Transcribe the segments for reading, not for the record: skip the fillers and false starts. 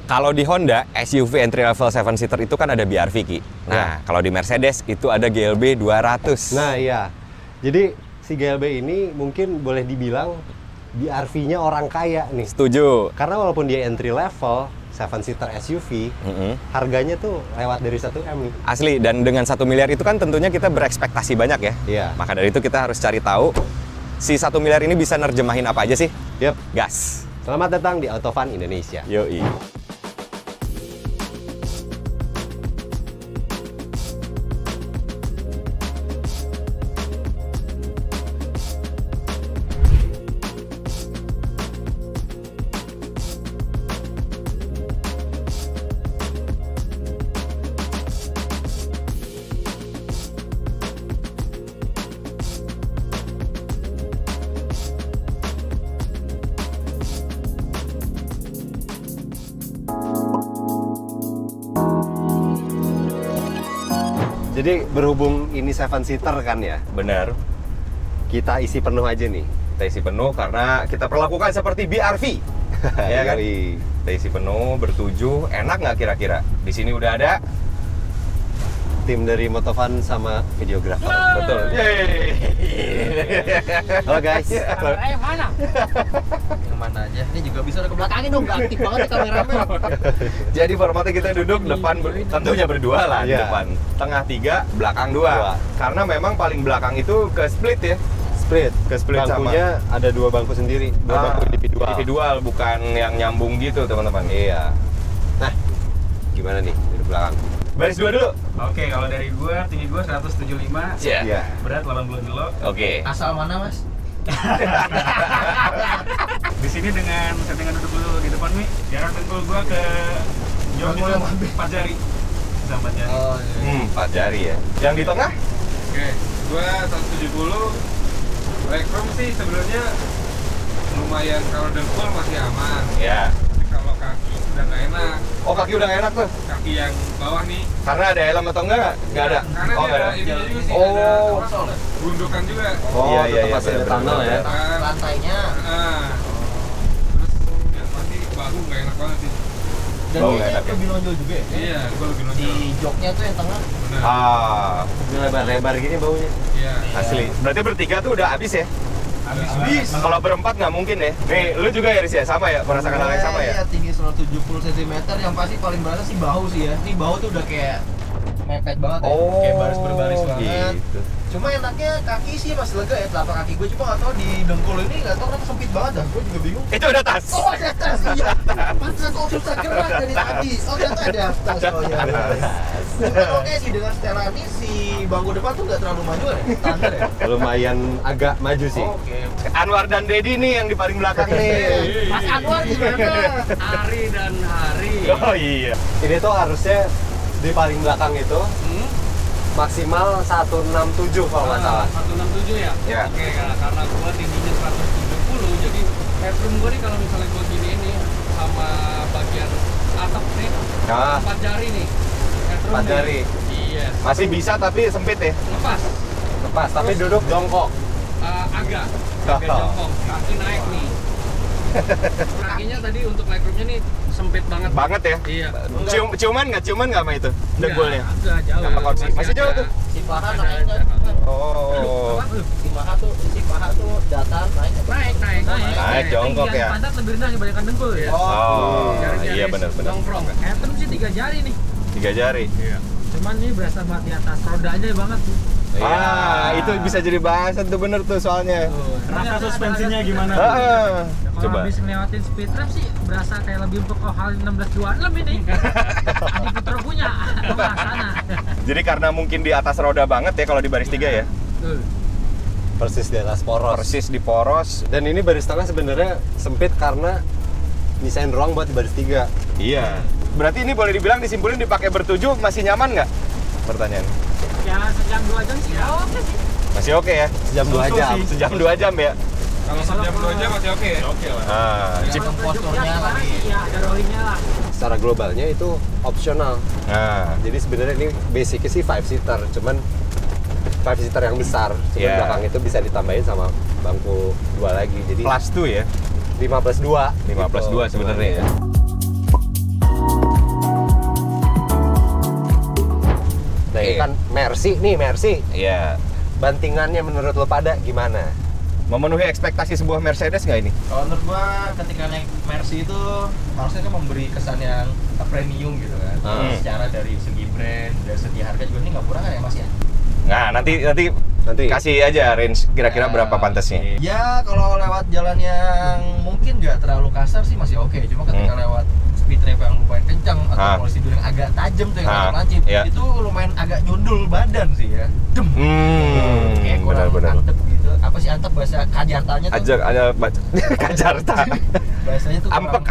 Kalau di Honda, SUV entry level 7-seater itu kan ada BR-V, Ki. Nah, kalau di Mercedes itu ada GLB 200. Nah, iya. Jadi si GLB ini mungkin boleh dibilang BR-V-nya orang kaya nih. Setuju. Karena walaupun dia entry level 7-seater SUV, harganya tuh lewat dari 1M nih. Asli, dan dengan 1 miliar itu kan tentunya kita berekspektasi banyak ya. Iya. Maka dari itu kita harus cari tahu si 1 miliar ini bisa nerjemahin apa aja sih? Yap. Gas. Selamat datang di Autofun Indonesia. Yoi. Jadi berhubung ini 7-seater kan ya, Benar. kita isi penuh aja nih. Kita isi penuh karena kita perlakukan seperti BR-V. Ya kan? Yoi. Kita isi penuh, bertujuh. Enak nggak kira-kira? Di sini udah ada. Tim dari Motovun sama videografer. Betul. Yeay. Halo guys. Yang mana? Yang mana aja? Ini juga bisa ke belakangin dong, nggak aktif banget kameramen. Jadi formatnya kita duduk depan, tentunya berdua lah. Iya. Depan tengah 3, belakang 2. Karena memang paling belakang itu ke split ya. Split. Ke split Bangkunya ada 2 bangku sendiri, 2 bangku individual. Individual, bukan yang nyambung gitu teman-teman. Iya. Nah, gimana nih duduk belakang? Baris 2 dulu. Oke, kalau dari gua, tinggi gua 175, Iya. berat 80 kilo. Oke. Asal mana, Mas? Di sini dengan settingan duduk dulu di depan nih, jarak dengkul gua ke jauh itu 4 jari. Bisa 4 jari. Oh, iya. 4 jari ya. Yang di tengah? Oke, gua 170. Legroom sih sebenarnya lumayan, kalau dengkul masih aman. Ya. Tapi kalau kaki udah nggak enak. Oh, kaki udah nggak enak tuh. Kaki yang bawah nih. Karena ada helm atau enggak? Nggak ada. Karena Oh, dia nggak ada ada. ini juga sih, Oh. ada apa, gundukan juga. Oh, Iya, iya, tetap iya, masih ada bener, tunnel bener, ya. bener. Lantainya. Terus ya masih bahu nggak enak banget sih. Dan Bau ini nggak enak ya? lebih nonjol juga ya? Iya, gua lebih Di nonjol. joknya tuh yang tengah. Benar. Ah, Ini lebar-lebar gini baunya. Iya. asli. Berarti bertiga tuh udah habis ya? Habis. Kalau berempat nggak mungkin ya? Nih, lu juga ya, Riz ya? Sama ya? Merasakan hal yang sama ya? Iya, tinggi 170 cm, yang pasti paling berasa sih bahu sih ya. Ini bahu tuh udah kayak mepet banget ya. Kayak baris berbaris banget. gitu. Cuma enaknya kaki sih masih lega ya, telapak kaki gue, cuma nggak tahu di dengkul ini nggak tahu kenapa sempit banget dah, gue juga bingung. Itu ada tas. Oh, ada tas, iya. Pantesan kok susah gerak dari tadi. Oh, ternyata ada tas. Oh iya. Cuman oke sih, dengan setelan ini si bangku depan tuh nggak terlalu maju ya, standar ya. Lumayan agak maju sih. Oke. Anwar dan Dedi nih yang di paling belakang nih. Mas Anwar gimana? Hari dan hari. Oh iya. Ini tuh harusnya di paling belakang itu maksimal 167 kalau nggak salah. 167 ya? Ya. Oke, karena gua tingginya 170, jadi headroom gua nih kalau misalnya gua gini ini sama bagian atap nih, Ah. 4 jari nih. Headroom 4 nih. jari. Iya. Masih bisa tapi sempit ya? Lepas. Lepas, tapi duduk jongkok. Agak jongkok, kaki naik nih. Kakinya tadi untuk legroomnya nih sempit banget. Banget ya? Iya. Ciuman nggak sama itu? Dengkulnya? Agak jauh. Apa konsep? Masih jauh tuh? Si paha naik kan? Oh. Si paha tuh datar naik. Naik, jongkok ya? Pantat lebih rendah dibandingkan dengkul ya. Oh, Jari-jari iya benar-benar. nongkrong. Headroom sih 3 jari nih. 3 jari. Iya. Cuman ini berasa banget di atas roda aja banget. Ah, itu bisa jadi bahasan tuh, bener tuh soalnya. Rasa suspensinya gimana? Kalau Coba. habis ngelewatin speed trap sih berasa kayak lebih untuk hal 1626 ini. Adi Putra punya, ke sana. Jadi karena mungkin di atas roda banget ya kalau di baris 3 ya. Tuh. Persis di atas poros. Persis di poros. Dan ini baris tengah sebenarnya sempit karena nyisain ruang buat di baris 3. Iya. Berarti ini boleh dibilang disimpulin dipakai bertujuh masih nyaman nggak? Pertanyaan. Ya sejam 2 jam sih oke sih. Masih oke ya? Sejam 2 jam. Sejam 2 jam ya? Kalau sejam 2 jam masih oke ya? Oke lah. Ah, chip. Kalau posturnya lagi. Ya ada rollingnya lah. Secara globalnya itu opsional. Nah, Jadi sebenarnya ini basicnya sih 5-seater, cuman 5-seater yang besar. Cuman Yeah. belakang itu bisa ditambahin sama bangku 2 lagi. Jadi plus 2 ya? 5+2. 5+2 sebenarnya ya. Mercy nih, Mercy. Iya. Bantingannya menurut lo pada gimana? Memenuhi ekspektasi sebuah Mercedes nggak ini? Kalau menurut gua ketika naik Mercy itu harusnya kan memberi kesan yang premium gitu kan. Secara dari segi brand, dari segi harga juga ini nggak murah kan ya Mas ya? Nah, nanti kasih aja range kira-kira berapa pantasnya. Ya kalau lewat jalan yang mungkin nggak terlalu kasar sih masih oke. Cuma ketika lewat speed ramp yang lumayan kencang atau polisi dulu yang agak tajam tuh yang agak lancip, itu lumayan agak nyundul badan sih ya. Kayak kurang antep gitu. Apa sih antep bahasa Kajartanya tuh? Kajarta. Bahasanya tuh Ampek.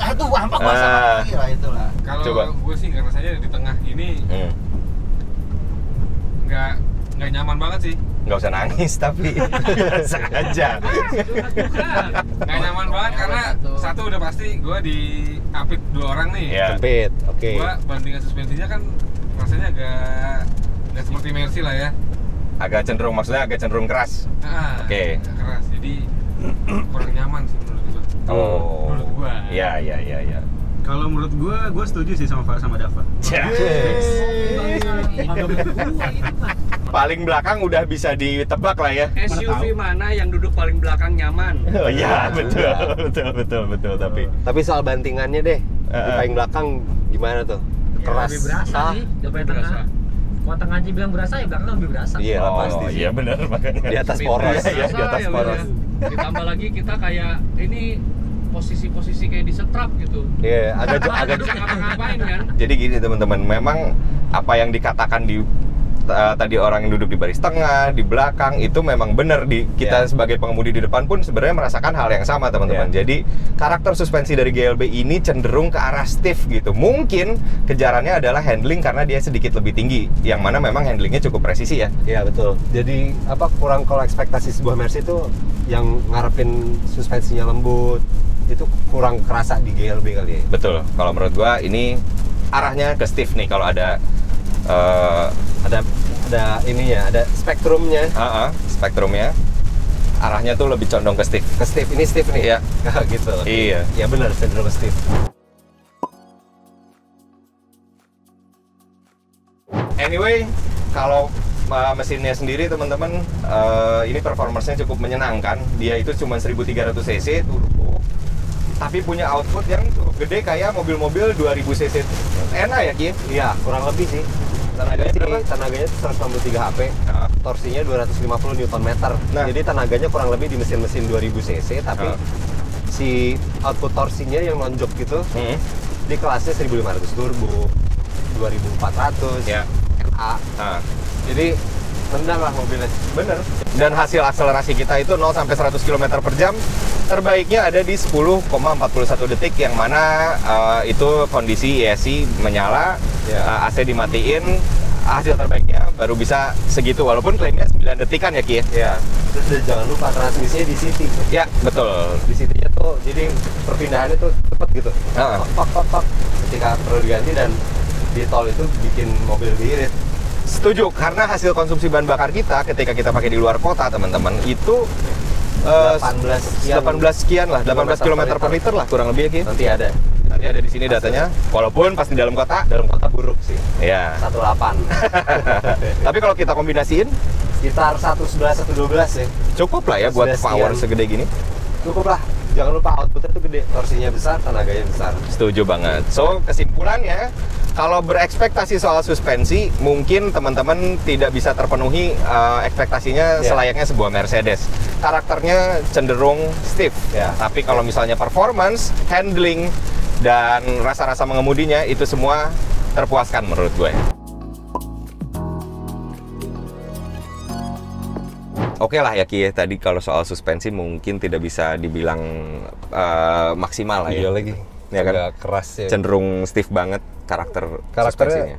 Aduh, ampek bahasa lagi lah itulah. Kalau gue sih nggak rasanya di tengah ini nggak nyaman banget sih. Nggak usah nangis tapi biasa aja. Nggak nyaman banget karena satu udah pasti gue di apit 2 orang nih. Iya. Jepit, oke. Gue bandingan suspensinya kan rasanya agak nggak seperti Mercy lah ya. Agak cenderung keras. Oke. Keras, jadi kurang nyaman sih menurut gue. Menurut gue. Iya. Kalau menurut gue setuju sih sama Dava. Paling belakang udah bisa ditebak lah ya. SUV mana yang duduk paling belakang nyaman? Oh iya, betul Tapi soal bantingannya deh, di paling belakang gimana tuh? Keras. Lebih berasa sih daripada tengah. Kalau tengah aja bilang berasa, ya belakang lebih berasa. Iya lah pasti. Iya benar makanya. Di atas poros. Iya, di atas poros. Ditambah lagi kita kayak ini posisi-posisi kayak di setrap gitu. Iya, agak ngapa-ngapain kan? Jadi gini teman-teman, memang apa yang dikatakan di tadi orang yang duduk di baris tengah, di belakang itu memang benar kita sebagai pengemudi di depan pun sebenarnya merasakan hal yang sama teman-teman. Jadi karakter suspensi dari GLB ini cenderung ke arah stiff gitu. Mungkin kejarannya adalah handling karena dia sedikit lebih tinggi, yang mana memang handlingnya cukup presisi ya. Iya betul. Jadi kurang kalau ekspektasi sebuah Mercy itu yang ngarepin suspensinya lembut itu kurang kerasa di GLB kali ya. Betul. Kalau menurut gua ini arahnya ke stiff nih kalau ada ininya, ada spektrumnya. Spektrumnya arahnya tuh lebih condong ke stiff. Ke stiff, ini stiff nih. Iya. Gitu. Iya. Ya benar, cenderung ke stiff. Anyway, kalau mesinnya sendiri teman-teman, ini performance-nya cukup menyenangkan. Dia itu cuma 1300 cc turbo, tapi punya output yang cukup gede kayak mobil-mobil 2000 cc. Enak ya Ki? Iya, kurang lebih sih. Tenaganya 163 HP, torsinya 250 Nm. Nah, jadi tenaganya kurang lebih di mesin-mesin 2000 cc, tapi si output torsinya yang lonjok gitu di kelasnya 1500 turbo, 2400, NA. Jadi nendang lah mobilnya. Bener. Dan hasil akselerasi kita itu 0 sampai 100 km per jam terbaiknya ada di 10,41 detik, yang mana itu kondisi ESC menyala, AC dimatiin, hasil terbaiknya baru bisa segitu, walaupun klaimnya 9 detikan ya Ki ya. Terus jangan lupa transmisinya di City. Ya betul. Di City-nya tuh jadi perpindahannya tuh cepet gitu. Pak. Ketika perlu diganti, dan di tol itu bikin mobil irit. Setuju, karena hasil konsumsi bahan bakar kita ketika kita pakai di luar kota teman-teman itu 18 sekian lah, 18 km per liter lah kurang lebih ya Ki. Nanti ada di sini datanya. Walaupun pas di dalam kota buruk sih. Iya. 18. Tapi kalau kita kombinasiin sekitar 111 112 ya. Cukup lah ya buat power segede gini. Cukup lah. Jangan lupa outputnya tuh gede, torsinya besar, tenaganya besar. Setuju banget. So, kesimpulannya, kalau berekspektasi soal suspensi, mungkin teman-teman tidak bisa terpenuhi ekspektasinya selayaknya sebuah Mercedes. Karakternya cenderung stiff, tapi kalau misalnya performance, handling, dan rasa-rasa mengemudinya, itu semua terpuaskan menurut gue. Oke lah ya Ki, tadi kalau soal suspensi mungkin tidak bisa dibilang maksimal lah ya. Iya lagi. Ya kan? Agak keras ya. Cenderung stiff banget karakternya. Suspensinya.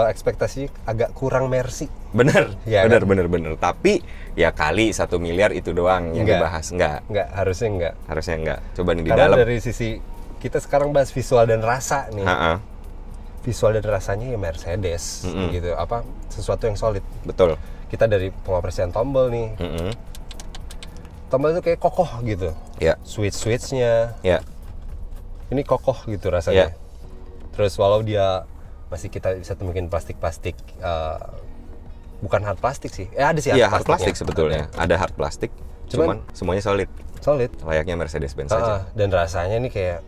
Ekspektasi agak kurang Mercy. Bener, ya, bener. Tapi ya kali 1 miliar itu doang yang dibahas. Enggak, harusnya enggak. Coba nih di dalam. Karena dalam. dari sisi kita sekarang bahas visual dan rasa nih. Visual dan rasanya ya Mercedes gitu. Sesuatu yang solid. Betul. Kita dari pengoperasian tombol nih. Tombol itu kayak kokoh gitu. Ya. Switch-switchnya. Ya. Ini kokoh gitu rasanya. Terus walau dia masih kita bisa temuin plastik-plastik bukan hard plastik sih. Ada sih Iya, hard plastik sebetulnya. Ada hard plastik. Cuman semuanya solid. Layaknya Mercedes-Benz saja. Dan rasanya nih kayak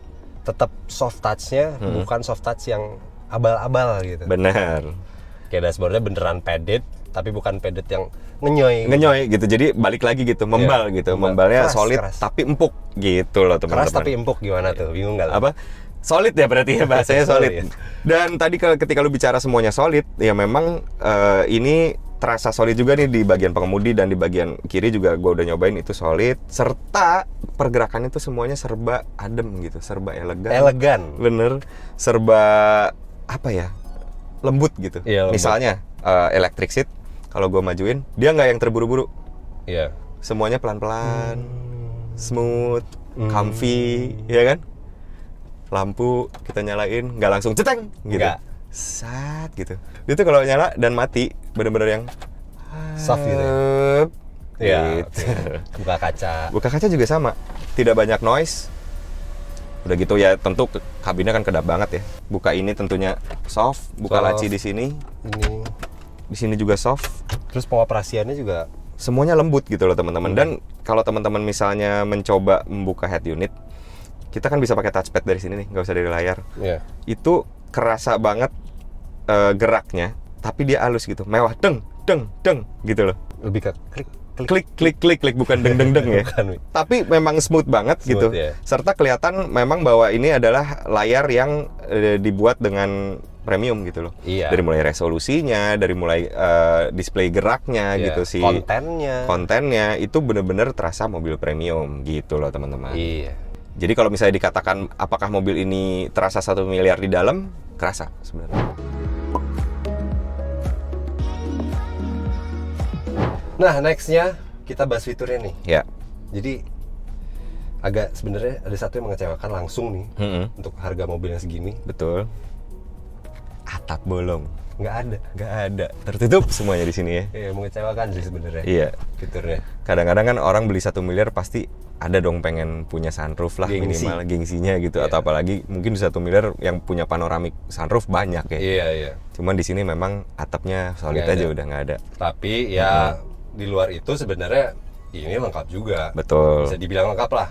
tetap soft touch-nya bukan soft touch yang abal-abal gitu. Bener. Kayak dashboardnya beneran padded, tapi bukan padded yang ngenyoy gitu. Jadi balik lagi gitu, membal gitu. Membalnya solid tapi empuk gitu loh teman-teman. Keras tapi empuk gimana tuh? Bingung nggak? Apa? Solid ya berarti ya bahasanya solid. Dan tadi ketika lu bicara semuanya solid, ya memang ini terasa solid juga nih di bagian pengemudi dan di bagian kiri juga gue udah nyobain itu solid. Serta pergerakannya tuh semuanya serba adem gitu, serba elegan. Bener, serba apa ya? Lembut gitu. Iya, lembut. Misalnya electric seat, kalau gue majuin, dia nggak yang terburu-buru. Iya. Semuanya pelan-pelan, smooth, comfy, ya kan? Lampu kita nyalain, nggak langsung ceteng gitu. Nggak. Sat gitu. Dia tuh kalau nyala dan mati bener-bener yang soft gitu. Ya. Gitu. Buka kaca. Buka kaca juga sama. Tidak banyak noise. Udah gitu ya, tentu kabinnya kan kedap banget ya. Buka ini tentunya soft, buka laci di sini. Di sini juga soft. Terus pengoperasiannya juga semuanya lembut gitu loh teman-teman. Dan kalau teman-teman misalnya mencoba membuka head unit, kita kan bisa pakai touchpad dari sini nih, nggak usah dari layar. Itu kerasa banget geraknya, tapi dia halus gitu, mewah, deng gitu loh. Lebih ke klik, bukan deng ya. Tapi memang smooth banget gitu. Ya. Serta kelihatan memang bahwa ini adalah layar yang dibuat dengan premium gitu loh. Iya. Dari mulai resolusinya, dari mulai display geraknya gitu sih. Kontennya itu bener-bener terasa mobil premium gitu loh teman-teman. Iya. Jadi kalau misalnya dikatakan apakah mobil ini terasa 1 miliar di dalam, kerasa sebenarnya. Nah, nextnya kita bahas fiturnya nih. Ya. Jadi agak sebenarnya ada satu yang mengecewakan langsung nih untuk harga mobil yang segini. Betul. Atap bolong. Nggak ada. Tertutup semuanya di sini ya. Iya, mengecewakan sih sebenarnya. Iya. Fiturnya. Kadang-kadang kan orang beli 1 miliar pasti ada dong pengen punya sunroof lah, minimal gengsinya gitu. Atau apalagi mungkin di 1 miliar yang punya panoramik sunroof banyak ya. Iya. Cuman di sini memang atapnya solid aja, udah nggak ada. Tapi ya di luar itu sebenarnya ini lengkap juga. Betul. Bisa dibilang lengkap lah.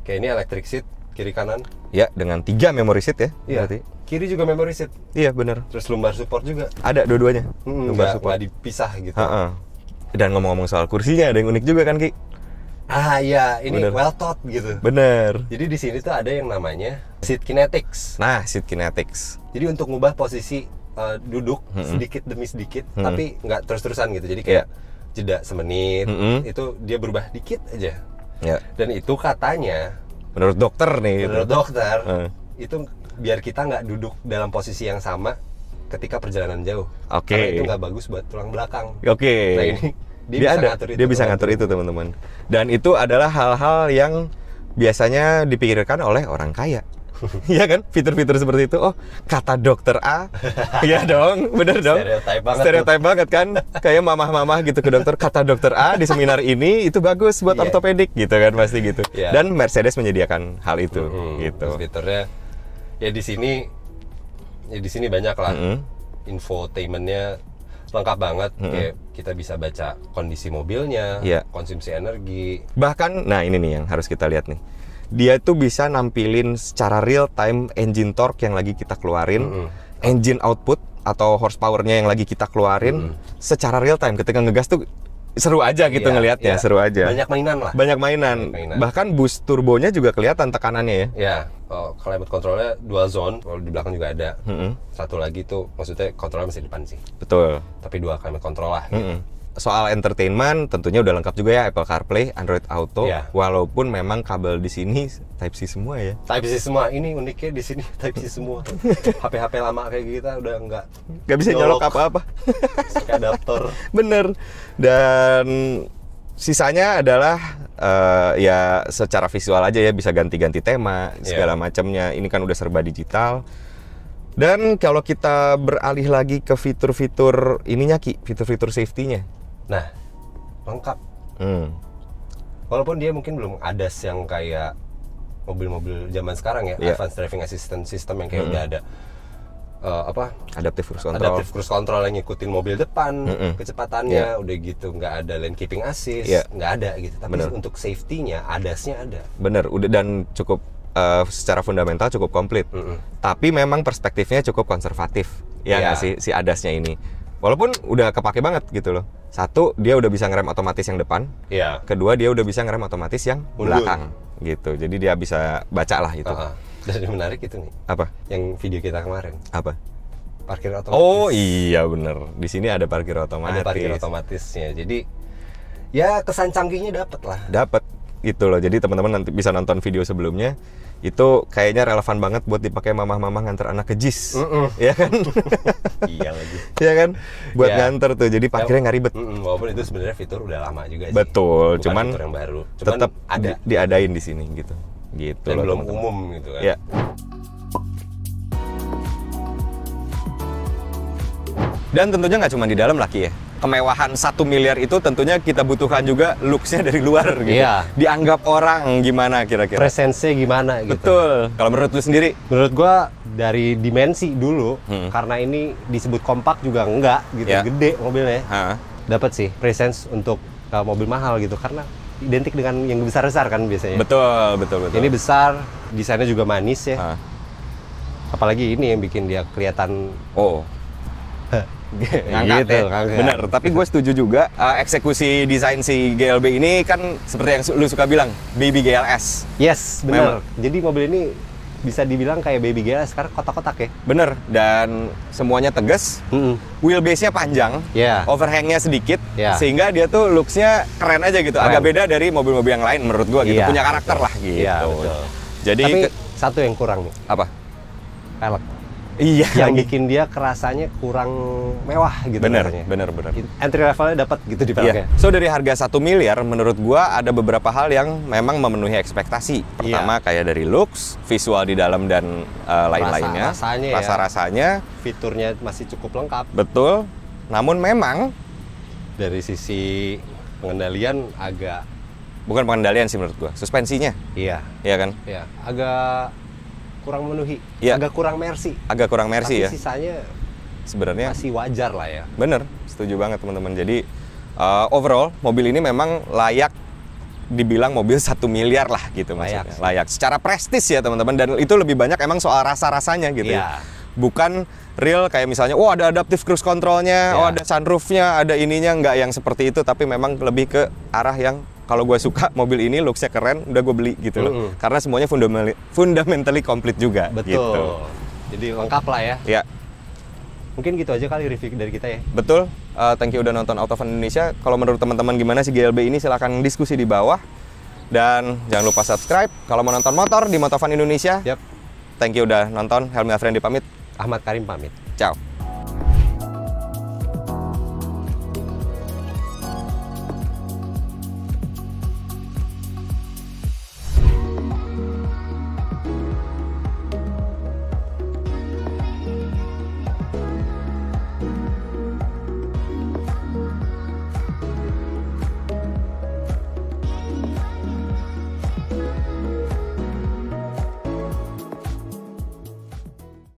Kayak ini electric seat kiri kanan. Ya, dengan 3 memory seat ya. Iya. Berarti. Kiri juga memory seat. Iya, bener. Terus lumbar support juga. Ada dua-duanya. Lumbar support. Nggak dipisah gitu. Dan ngomong-ngomong soal kursinya, ada yang unik juga kan, Ki? Iya, ini well thought gitu. Bener. Jadi di sini tuh ada yang namanya seat kinetics. Nah, seat kinetics. Jadi untuk ngubah posisi duduk sedikit demi sedikit, tapi nggak terus-terusan gitu. Jadi kayak jeda semenit, itu dia berubah dikit aja. Ya. Dan itu katanya, menurut dokter nih. Menurut dokter, itu biar kita nggak duduk dalam posisi yang sama ketika perjalanan jauh. Karena itu nggak bagus buat tulang belakang. Nah ini dia bisa ngatur itu teman-teman. Dan itu adalah hal-hal yang biasanya dipikirkan oleh orang kaya. Iya kan? Fitur-fitur seperti itu. Oh, kata dokter A. Iya dong, bener dong. Stereotype banget kan? Kayak mamah-mamah gitu ke dokter. Kata dokter A di seminar ini itu bagus buat ortopedik gitu kan, pasti gitu. Dan Mercedes menyediakan hal itu gitu. Terus fiturnya ya di sini banyak lah. Infotainmentnya lengkap banget. Kayak kita bisa baca kondisi mobilnya, konsumsi energi. Bahkan, nah ini nih yang harus kita lihat nih. Dia tuh bisa nampilin secara real time engine torque yang lagi kita keluarin, engine output atau horsepower-nya yang lagi kita keluarin secara real time. Ketika ngegas tuh seru aja gitu ngelihatnya, seru aja. Banyak mainan lah. Banyak mainan. Bahkan boost turbonya juga kelihatan tekanannya ya. Ya, climate controlnya dual zone, kalau di belakang juga ada. Satu lagi tuh, maksudnya kontrolnya masih depan sih. Betul. Tapi dua climate control lah. Gitu. Soal entertainment tentunya udah lengkap juga ya, Apple CarPlay, Android Auto. Walaupun memang kabel di sini Type C semua ya. Type C semua. Ini uniknya di sini Type C semua. HP lama kayak kita udah nggak bisa nyolok apa-apa. Pakai adaptor. Bener. Dan sisanya adalah ya secara visual aja ya, bisa ganti-ganti tema segala macamnya. Ini kan udah serba digital. Dan kalau kita beralih lagi ke fitur-fitur ininya Ki, fitur-fitur safety-nya. Nah, lengkap. Walaupun dia mungkin belum ADAS yang kayak mobil-mobil zaman sekarang ya, Advanced Driving Assistance System yang kayak udah ada Adaptive cruise control. Adaptive cruise control yang ngikutin mobil depan, kecepatannya, udah gitu nggak ada lane keeping assist, nggak ada gitu. Tapi untuk safety-nya, ADAS-nya ada. Bener, udah dan cukup secara fundamental cukup komplit. Tapi memang perspektifnya cukup konservatif, ya nggak sih si ADAS-nya ini. Walaupun udah kepake banget gitu loh. Satu, dia udah bisa ngerem otomatis yang depan. Kedua, dia udah bisa ngerem otomatis yang belakang gitu. Jadi dia bisa baca lah itu. Dan yang menarik itu nih. Apa? Yang video kita kemarin. Apa? Parkir otomatis. Oh iya bener. Di sini ada parkir otomatis. Ada parkir otomatisnya. Jadi ya kesan canggihnya dapat lah. Dapat gitu loh. Jadi teman-teman nanti bisa nonton video sebelumnya. Itu kayaknya relevan banget buat dipakai mamah-mamah nganter anak ke JIS. Ya kan? Iya lagi. Ya kan? Buat nganter tuh. Jadi parkirnya nggak ribet. Walaupun itu sebenarnya fitur udah lama juga sih. Betul. Bukan cuman fitur yang baru. Cuman tetap ada diadain di sini gitu. Gitu dan loh, belum teman-teman. umum gitu kan. Ya. Dan tentunya nggak cuma di dalam laki ya. Kemewahan 1 miliar itu tentunya kita butuhkan juga looks-nya dari luar gitu. Iya. Dianggap orang gimana kira-kira? Presence-nya gimana gitu. Betul. Kalau menurut lu sendiri? Menurut gua dari dimensi dulu, karena ini disebut kompak juga enggak gitu, gede mobilnya. Dapat sih presence untuk mobil mahal gitu karena identik dengan yang besar-besar kan biasanya. Betul. Ini besar, desainnya juga manis ya. Apalagi ini yang bikin dia kelihatan ngangkat gitu, ya. Bener, tapi gue setuju juga eksekusi desain si GLB ini kan seperti yang lu suka bilang, baby GLS. Yes, bener. Jadi mobil ini bisa dibilang kayak baby GLS karena kotak-kotak ya. Bener, dan semuanya tegas, wheelbase-nya panjang, overhang-nya sedikit, sehingga dia tuh looks-nya keren aja gitu, agak beda dari mobil-mobil yang lain menurut gua gitu, punya karakter lah gitu. Betul. Jadi tapi satu yang kurang nih. Apa? Pelek. Iya. Yang bikin dia kerasanya kurang mewah gitu. Bener. Entry levelnya dapat gitu di peleknya. So dari harga 1 miliar, menurut gua ada beberapa hal yang memang memenuhi ekspektasi. Pertama kayak dari looks, visual di dalam dan lain-lainnya. Rasa-rasanya. Fiturnya masih cukup lengkap. Betul. Namun memang dari sisi pengendalian agak. Bukan pengendalian sih menurut gua, suspensinya. Iya kan? Iya. Agak kurang memenuhi, agak kurang mercy. Tapi sisanya sebenarnya masih wajar lah ya. Bener, setuju banget teman-teman. Jadi overall mobil ini memang layak dibilang mobil 1 miliar lah gitu maksudnya. Layak. Secara prestis ya teman-teman, dan itu lebih banyak emang soal rasa-rasanya gitu. Bukan real kayak misalnya, ada adaptive cruise controlnya, ada sunroofnya, ada ininya, nggak yang seperti itu, tapi memang lebih ke arah yang kalau gue suka mobil ini, looks-nya keren, udah gue beli gitu loh. Karena semuanya fundamentally komplit juga. Betul. Gitu. Jadi lengkap lah ya. Ya. Mungkin gitu aja kali review dari kita ya. Betul. Thank you udah nonton Auto Fun Indonesia. Kalau menurut teman-teman gimana sih GLB ini, silahkan diskusi di bawah. Dan jangan lupa subscribe. Kalau mau nonton motor di Moto Fun Indonesia. Yap. Thank you udah nonton. Helmi Afriandi pamit. Ahmad Karim pamit. Ciao.